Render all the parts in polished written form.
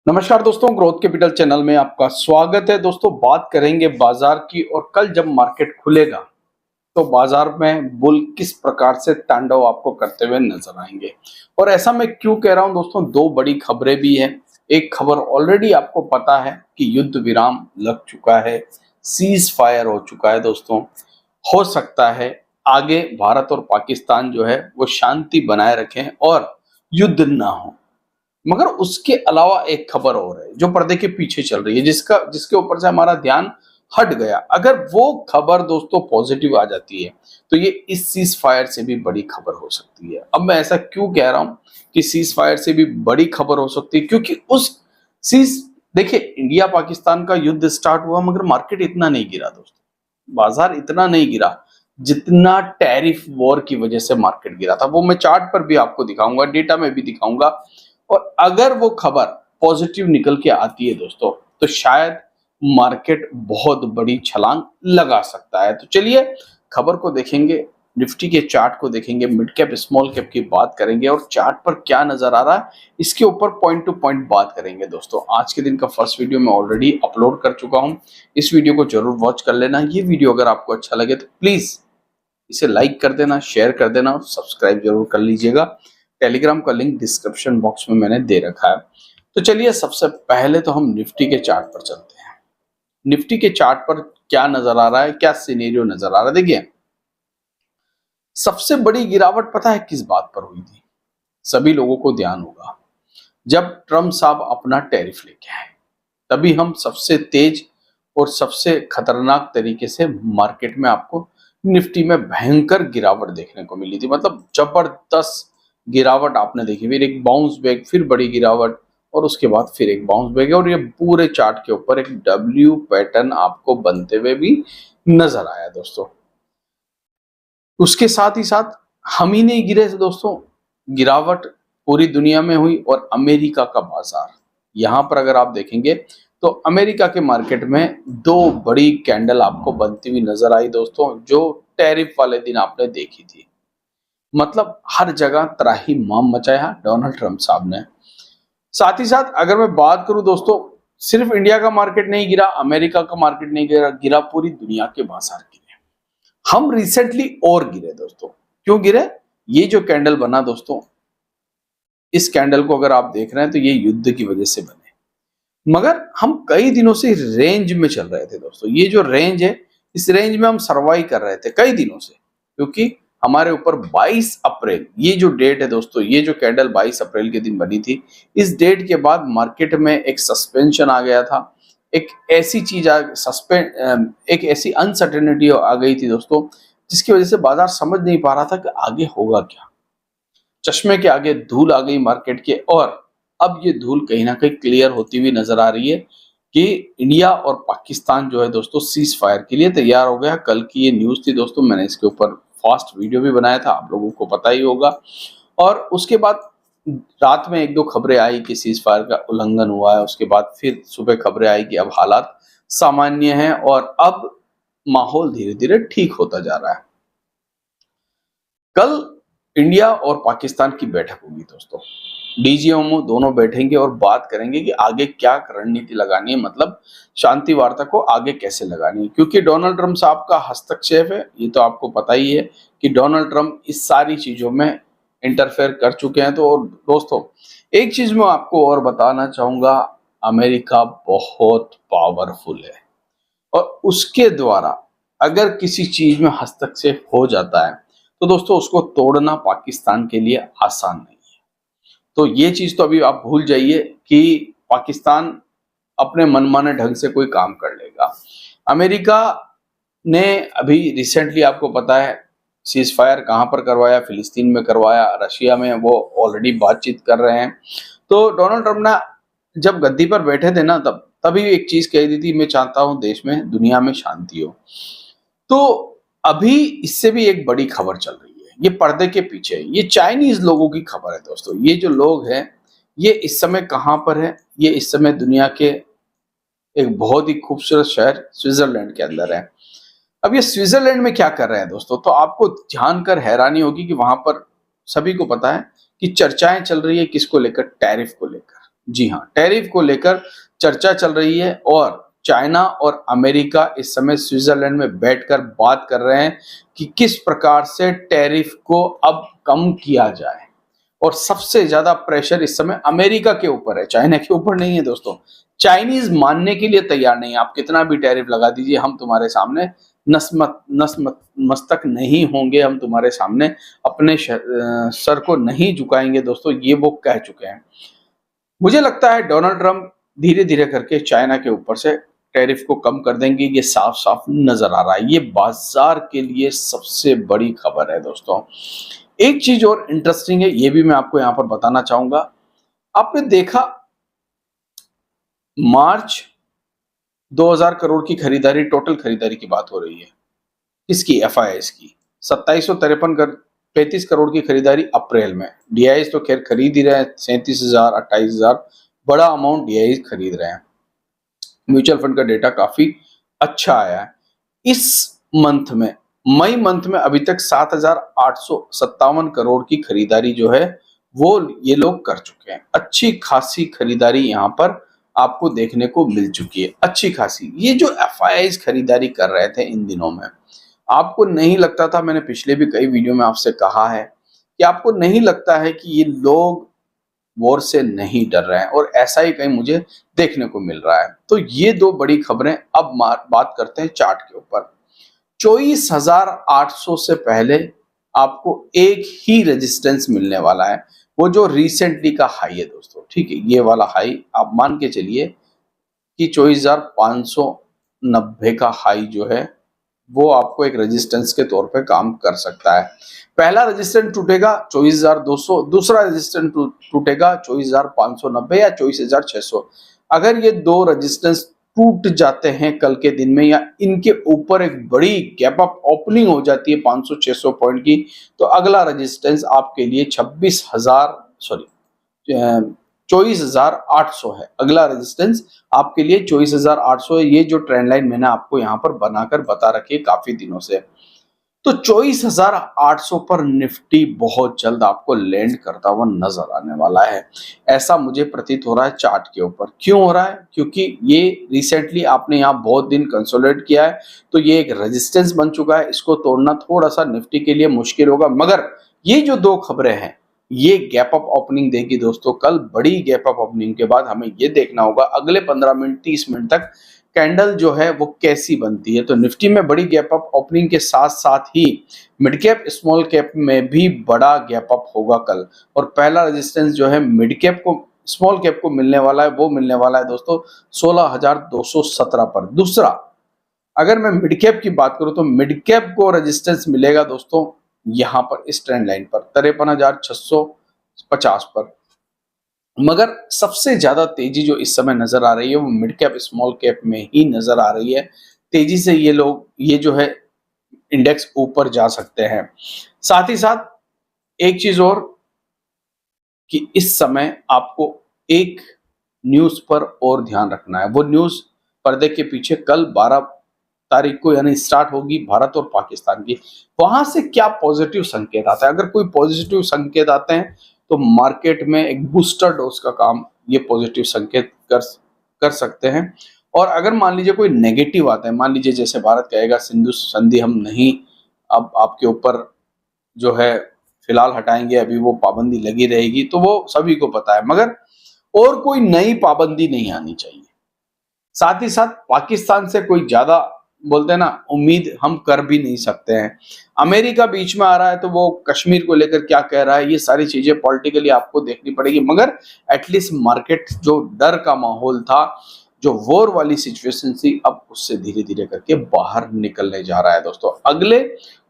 नमस्कार दोस्तों, growth capital channel में आपका स्वागत है। दोस्तों, बात करेंगे बाजार की और कल जब मार्केट खुलेगा तो बाजार में बुल किस प्रकार से तांडव आपको करते हुए नजर आएंगे। और ऐसा मैं क्यों कह रहा हूं दोस्तों, दो बड़ी खबरें भी हैं। एक खबर ऑलरेडी आपको पता है कि युद्ध विराम लग चुका है, सीज फायर हो चुका है दोस्तों। हो सकता है आगे भारत और पाकिस्तान जो है वो शांति बनाए रखें और युद्ध ना हो। मगर उसके अलावा एक खबर और है जो पर्दे के पीछे चल रही है, जिसके ऊपर से हमारा ध्यान हट गया। अगर वो खबर दोस्तों पॉजिटिव आ जाती है तो ये इस सीज फायर से भी बड़ी खबर हो सकती है। अब मैं ऐसा क्यों कह रहा हूं कि सीज फायर से भी बड़ी खबर हो सकती है, क्योंकि उस सीज देखिए, इंडिया पाकिस्तान का युद्ध स्टार्ट हुआ मगर मार्केट इतना नहीं गिरा दोस्तों, बाजार इतना नहीं गिरा जितना टैरिफ वॉर की वजह से मार्केट गिरा था। वो मैं चार्ट पर भी आपको दिखाऊंगा, डेटा में भी दिखाऊंगा। और अगर वो खबर पॉजिटिव निकल के आती है दोस्तों तो शायद मार्केट बहुत बड़ी छलांग लगा सकता है। तो चलिए खबर को देखेंगे, निफ्टी के चार्ट को देखेंगे, मिड कैप स्मॉल कैप की बात करेंगे और चार्ट पर क्या नजर आ रहा है इसके ऊपर पॉइंट टू पॉइंट बात करेंगे। दोस्तों, आज के दिन का फर्स्ट वीडियो मैं ऑलरेडी अपलोड कर चुका हूं, इस वीडियो को जरूर वॉच कर लेना। ये वीडियो अगर आपको अच्छा लगे तो प्लीज इसे लाइक कर देना, शेयर कर देना और सब्सक्राइब जरूर कर लीजिएगा। टेलीग्राम का लिंक डिस्क्रिप्शन बॉक्स में मैंने दे रखा है। तो चलिए सबसे पहले तो हम निफ्टी के चार्ट पर चलते हैं। निफ्टी के चार्ट पर क्या नजर आ रहा है, क्या सिनेरियो नजर आ रहा है। देखिए, सबसे बड़ी गिरावट पता है किस बात पर हुई थी? सभी लोगों को ध्यान होगा, जब ट्रम्प साहब अपना टैरिफ लेके आए तभी हम सबसे तेज और सबसे खतरनाक तरीके से मार्केट में आपको निफ्टी में भयंकर गिरावट देखने को मिली थी। मतलब जबरदस्त गिरावट आपने देखी, फिर एक बाउंस बैक, फिर बड़ी गिरावट और उसके बाद फिर एक बाउंस बैक। और ये पूरे चार्ट के ऊपर एक डब्ल्यू पैटर्न आपको बनते हुए भी नजर आया दोस्तों। उसके साथ ही साथ हम ही नहीं गिरे थे दोस्तों, गिरावट पूरी दुनिया में हुई। और अमेरिका का बाजार, यहां पर अगर आप देखेंगे तो अमेरिका के मार्केट में दो बड़ी कैंडल आपको बनती हुई नजर आई दोस्तों, जो टैरिफ वाले दिन आपने देखी थी। मतलब हर जगह त्राहिमाम मचाया डोनाल्ड ट्रंप साहब ने। साथ ही साथ अगर मैं बात करूं दोस्तों, सिर्फ इंडिया का मार्केट नहीं गिरा, अमेरिका का मार्केट नहीं गिरा, पूरी दुनिया के बाजार गिरे। हम रिसेंटली और गिरे दोस्तों। क्यों गिरे? ये जो कैंडल बना दोस्तों, इस कैंडल को अगर आप देख रहे हैं तो ये युद्ध की वजह से बने। मगर हम कई दिनों से रेंज में चल रहे थे दोस्तों। ये जो रेंज है, इस रेंज में हम सर्वाइव कर रहे थे कई दिनों से, क्योंकि हमारे ऊपर 22 अप्रैल ये जो डेट है दोस्तों, ये जो कैंडल 22 अप्रैल के दिन बनी थी, इस डेट के बाद मार्केट में एक सस्पेंशन आ गया था। एक ऐसी चीज एक ऐसी अनसर्टेनिटी आ गई थी दोस्तों, जिसकी वजह से बाजार समझ नहीं पा रहा था कि आगे होगा क्या। चश्मे के आगे धूल आ गई मार्केट के, और अब ये धूल कहीं ना कहीं क्लियर होती हुई नजर आ रही है कि इंडिया और पाकिस्तान जो है दोस्तों सीज फायर के लिए तैयार हो गया। कल की ये न्यूज थी दोस्तों, मैंने इसके ऊपर फास्ट वीडियो भी बनाया था, आप लोगों को पता ही होगा। और उसके बाद रात में एक दो खबरें आई कि सीज फायर का उल्लंघन हुआ है। उसके बाद फिर सुबह खबरें आई कि अब हालात सामान्य हैं और अब माहौल धीरे धीरे ठीक होता जा रहा है। कल इंडिया और पाकिस्तान की बैठक होगी दोस्तों, डीजीएमओ दोनों बैठेंगे और बात करेंगे कि आगे क्या रणनीति लगानी है, मतलब शांति वार्ता को आगे कैसे लगानी है। क्योंकि डोनाल्ड ट्रंप साहब का हस्तक्षेप है, ये तो आपको पता ही है कि डोनाल्ड ट्रंप इस सारी चीजों में इंटरफेयर कर चुके हैं। तो दोस्तों, एक चीज मैं आपको और बताना चाहूंगा, अमेरिका बहुत पावरफुल है और उसके द्वारा अगर किसी चीज में हस्तक्षेप हो जाता है तो दोस्तों उसको तोड़ना पाकिस्तान के लिए आसान नहीं है। तो ये चीज तो अभी आप भूल जाइए कि पाकिस्तान अपने मनमाने ढंग से कोई काम कर लेगा। अमेरिका ने अभी रिसेंटली आपको पता है सीज फायर कहां पर करवाया, फिलिस्तीन में करवाया, रशिया में वो ऑलरेडी बातचीत कर रहे हैं। तो डोनाल्ड ट्रंप ने जब गद्दी पर बैठे थे ना, तभी एक चीज कह दी थी, मैं चाहता हूं देश में, दुनिया में शांति हो। तो अभी इससे भी एक बड़ी खबर चल रही है, ये पर्दे के पीछे, ये चाइनीज लोगों की खबर है दोस्तों। ये जो लोग हैं ये इस समय कहां पर है? ये इस समय दुनिया के एक बहुत ही खूबसूरत शहर स्विट्जरलैंड के अंदर है। अब ये स्विट्जरलैंड में क्या कर रहे हैं दोस्तों, तो आपको जानकर हैरानी होगी कि वहां पर सभी को पता है कि चर्चाएं चल रही है किसको लेकर? टैरिफ को लेकर। जी हाँ, टैरिफ को लेकर चर्चा चल रही है और चाइना और अमेरिका इस समय स्विट्जरलैंड में बैठकर बात कर रहे हैं कि किस प्रकार से टैरिफ को अब कम किया जाए। और सबसे ज्यादा प्रेशर इस समय अमेरिका के ऊपर है, चाइना के ऊपर नहीं है दोस्तों। चाइनीज मानने के लिए तैयार नहीं है, आप कितना भी टैरिफ लगा दीजिए, हम तुम्हारे सामने मस्तक नहीं होंगे, हम तुम्हारे सामने अपने सर को नहीं झुकाएंगे दोस्तों, ये वो कह चुके हैं। मुझे लगता है डोनाल्ड ट्रंप धीरे धीरे करके चाइना के ऊपर से टैरिफ को कम कर देंगे, ये साफ साफ नजर आ रहा है। ये बाजार के लिए सबसे बड़ी खबर है दोस्तों। एक चीज और इंटरेस्टिंग है, ये भी मैं आपको यहां पर बताना चाहूंगा। आपने देखा मार्च 2000 करोड़ की खरीदारी, टोटल खरीदारी की बात हो रही है, किसकी? एफआईआईस की। 35 करोड़ की खरीदारी अप्रैल में। डीआईएस तो खैर खरीद ही रहे हैं, 37,000 28,000 बड़ा अमाउंट डीआईएस खरीद रहे हैं। म्यूचुअल फंड का डेटा काफी अच्छा आया है। इस मंथ में, मई मंथ में अभी तक 7,857 करोड़ की खरीदारी जो है वो ये लोग कर चुके हैं। अच्छी खासी खरीदारी यहाँ पर आपको देखने को मिल चुकी है, अच्छी खासी। ये जो एफआईआईस खरीदारी कर रहे थे इन दिनों में, आपको नहीं लगता था, मैंने पिछले भी कई वीडियो में आपसे कहा है कि आपको नहीं लगता है कि ये लोग वॉर से नहीं डर रहे हैं, और ऐसा ही कहीं मुझे देखने को मिल रहा है। तो ये दो बड़ी खबरें। अब बात करते हैं चार्ट के ऊपर। 24,800 से पहले आपको एक ही रेजिस्टेंस मिलने वाला है, वो जो रिसेंटली का हाई है दोस्तों, ठीक है। ये वाला हाई आप मान के चलिए कि 24,590 का हाई जो है वो आपको एक रेजिस्टेंस के तौर पे काम कर सकता है। पहला रेजिस्टेंस टूटेगा 24,200, दूसरा रेजिस्टेंस टूटेगा 24,590 या 24,600। अगर ये दो रेजिस्टेंस टूट जाते हैं कल के दिन में, या इनके ऊपर एक बड़ी गैप अप ओपनिंग हो जाती है 500-600 पॉइंट की, तो अगला रेजिस्टेंस आपके लिए 24,800 है। अगला रेजिस्टेंस आपके लिए 24,800 है। ये जो ट्रेंड लाइन मैंने आपको यहाँ पर बनाकर बता रखी है काफी दिनों से। तो 24,800 पर निफ्टी बहुत जल्द आपको लैंड करता हुआ नजर आने वाला है, ऐसा मुझे प्रतीत हो रहा है चार्ट के ऊपर। क्यों हो रहा है? क्योंकि ये रिसेंटली आपने यहाँ बहुत दिन कंसोलिडेट किया है, तो ये एक रेजिस्टेंस बन चुका है। इसको तोड़ना थोड़ा सा निफ्टी के लिए मुश्किल होगा, मगर ये जो दो खबरें हैं ये गैप अप ओपनिंग देगी दोस्तों। कल बड़ी गैप अप ओपनिंग के बाद हमें ये देखना होगा अगले 15 मिनट 30 मिनट तक कैंडल जो है वो कैसी बनती है। तो निफ्टी में बड़ी गैप अप ओपनिंग के साथ साथ ही मिड कैप स्मॉल कैप में भी बड़ा गैप अप होगा कल। और पहला रेजिस्टेंस जो है मिड कैप को, स्मॉल कैप को मिलने वाला है, वो मिलने वाला है दोस्तों 16,217 पर। दूसरा, अगर मैं मिड कैप की बात करूं तो मिड कैप को रेजिस्टेंस मिलेगा दोस्तों यहां पर इस ट्रेंड लाइन पर 53,650 पर। मगर सबसे ज्यादा तेजी जो इस समय नजर आ रही है वो मिड कैप स्मॉल कैप में ही नजर आ रही है। तेजी से ये जो है इंडेक्स ऊपर जा सकते हैं। साथ ही साथ एक चीज और कि इस समय आपको एक न्यूज पर और ध्यान रखना है। वो न्यूज पर्दे के पीछे कल 12 तारीख को यानी स्टार्ट होगी भारत और पाकिस्तान की। वहां से क्या पॉजिटिव संकेत आता है? अगर कोई पॉजिटिव संकेत आते हैं तो मार्केट में एक बूस्टर डोज का काम ये पॉजिटिव संकेत कर सकते हैं। और अगर मान लीजिए कोई नेगेटिव आता है, मान लीजिए जैसे भारत कहेगा सिंधु संधि हम नहीं अब आपके ऊपर जो है फिलहाल हटाएंगे, अभी वो पाबंदी लगी रहेगी, तो वो सभी को पता है, मगर और कोई नई पाबंदी नहीं आनी चाहिए। साथ ही साथ पाकिस्तान से कोई ज्यादा बोलते हैं ना उम्मीद हम कर भी नहीं सकते हैं। अमेरिका बीच में आ रहा है तो वो कश्मीर को लेकर क्या कह रहा है, ये सारी चीजें पॉलिटिकली आपको देखनी पड़ेगी। मगर एटलीस्ट मार्केट जो डर का माहौल था, जो वॉर वाली सिचुएशन थी, अब उससे धीरे धीरे करके बाहर निकलने जा रहा है दोस्तों। अगले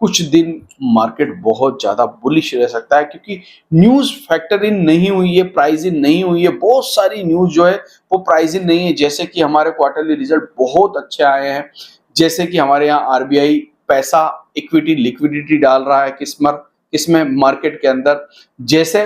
कुछ दिन मार्केट बहुत ज्यादा बुलिश रह सकता है, क्योंकि न्यूज फैक्टर इन नहीं हुई है, प्राइस इन नहीं हुई है। बहुत सारी न्यूज जो है वो प्राइस इन नहीं है, जैसे कि हमारे क्वार्टरली रिजल्ट बहुत अच्छे आए हैं, जैसे कि हमारे यहाँ आरबीआई पैसा इक्विटी लिक्विडिटी डाल रहा है किसमें मार्केट के अंदर, जैसे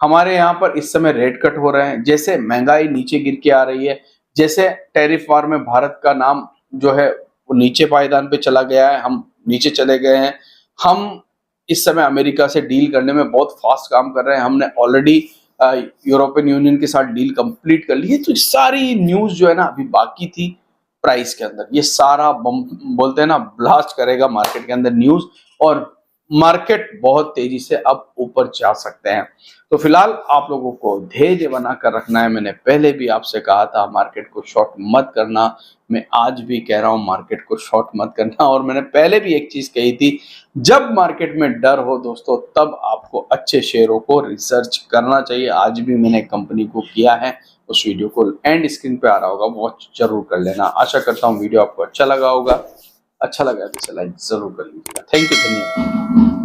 हमारे यहाँ पर इस समय रेट कट हो रहे हैं, जैसे महंगाई नीचे गिर के आ रही है, जैसे टैरिफ वार में भारत का नाम जो है वो नीचे पायदान पे चला गया है, हम नीचे चले गए हैं। हम इस समय अमेरिका से डील करने में बहुत फास्ट काम कर रहे हैं। हमने ऑलरेडी यूरोपियन यूनियन के साथ डील कंप्लीट कर ली है। तो ये सारी न्यूज जो है ना अभी बाकी थी प्राइस के अंदर, ये सारा बम बोलते हैं ना ब्लास्ट करेगा मार्केट के अंदर न्यूज, और मार्केट बहुत तेजी से अब ऊपर जा सकते हैं। तो फिलहाल आप लोगों को धैर्य बनाकर रखना है। मैंने पहले भी आपसे कहा था मार्केट को शॉर्ट मत करना, मैं आज भी कह रहा हूं मार्केट को शॉर्ट मत करना। और मैंने पहले भी एक चीज कही थी, जब मार्केट में डर हो दोस्तों तब आपको अच्छे शेयरों को रिसर्च करना चाहिए। आज भी मैंने कंपनी को किया है, उस वीडियो को एंड स्क्रीन पे आ रहा होगा, वॉच जरूर कर लेना। आशा करता हूँ वीडियो आपको अच्छा लगा होगा, अच्छा लगा तो इसे लाइक जरूर कर लीजिएगा। थैंक यू, धन्यवाद।